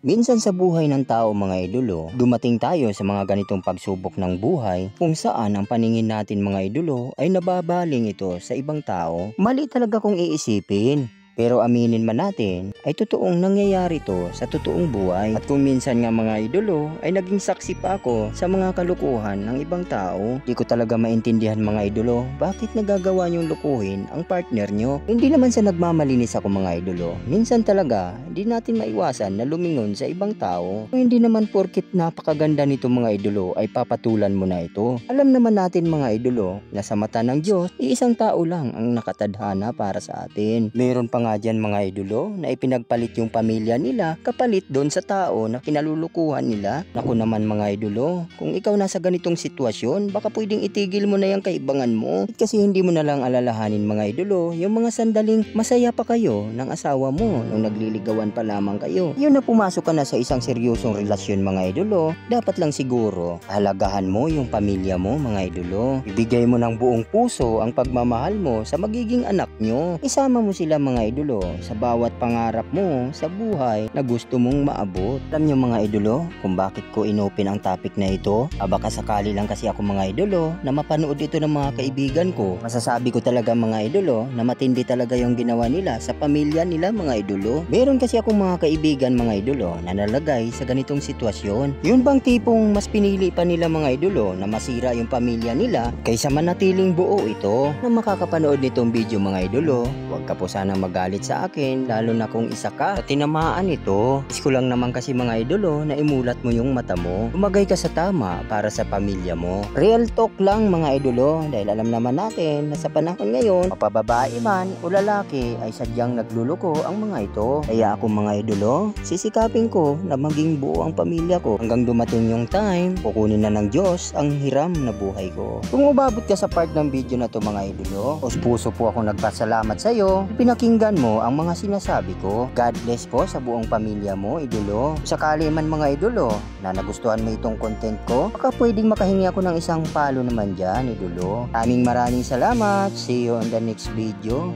Minsan sa buhay ng tao mga idolo, dumating tayo sa mga ganitong pagsubok ng buhay kung saan ang paningin natin mga idolo ay nababaling ito sa ibang tao. Mali talaga kung iisipin. Pero aminin man natin ay totoong nangyayari to sa totoong buhay. At kung minsan nga mga idolo ay naging saksi pa ako sa mga kalukuhan ng ibang tao. Di ko talaga maintindihan mga idolo bakit nagagawa niyong lukuhin ang partner nyo. Hindi naman sa nagmamalinis ako mga idolo. Minsan talaga hindi natin maiwasan na lumingon sa ibang tao. Kung hindi naman porkit napakaganda nito mga idolo ay papatulan mo na ito. Alam naman natin mga idolo na sa mata ng Diyos iisang tao lang ang nakatadhana para sa atin. Meron pa nga dyan mga idolo na ipinagpalit yung pamilya nila kapalit doon sa tao na kinalulukuhan nila. Naku naman mga idolo, kung ikaw nasa ganitong sitwasyon baka pwedeng itigil mo na yung kaibangan mo kasi hindi mo na lang alalahanin mga idolo yung mga sandaling masaya pa kayo ng asawa mo nung nagliligawan pa lamang kayo. Yun na pumasok ka na sa isang seryosong relasyon mga idolo, dapat lang siguro halagahan mo yung pamilya mo mga idolo. Ibigay mo ng buong puso ang pagmamahal mo sa magiging anak nyo. Isama mo sila mga idolo sa bawat pangarap mo sa buhay na gusto mong maabot. Alam nyo mga idolo kung bakit ko inopen ang topic na ito? Baka sakali lang kasi ako mga idolo na mapanood ito ng mga kaibigan ko. Masasabi ko talaga mga idolo na matindi talaga yung ginawa nila sa pamilya nila mga idolo. Meron kasi akong mga kaibigan mga idolo na nalagay sa ganitong sitwasyon. Yun bang tipong mas pinili pa nila mga idolo na masira yung pamilya nila kaysa manatiling buo ito? Na makakapanood nitong video mga idolo, huwag ka po sana magalit sa akin lalo na kung isa ka at tinamaan ito. Is ko lang naman kasi mga idolo na imulat mo yung mata mo. Lumagay ka sa tama para sa pamilya mo. Real talk lang mga idolo dahil alam naman natin na sa panahon ngayon mapababae man o lalaki ay sadyang nagluluko ang mga ito. Kaya ako mga idolo sisikapin ko na maging buo ang pamilya ko hanggang dumating yung time kukunin na ng Diyos ang hiram na buhay ko. Kung umabot ka sa part ng video na to mga idolo, puso po ako nagpasalamat sa iyo. Pinakinggan mo ang mga sinasabi ko. God bless po sa buong pamilya mo idolo. Sakali man mga idolo na nagustuhan mo itong content ko, baka pwedeng makahingi ako ng isang follow naman dyan idolo. Maraming salamat. See you on the next video.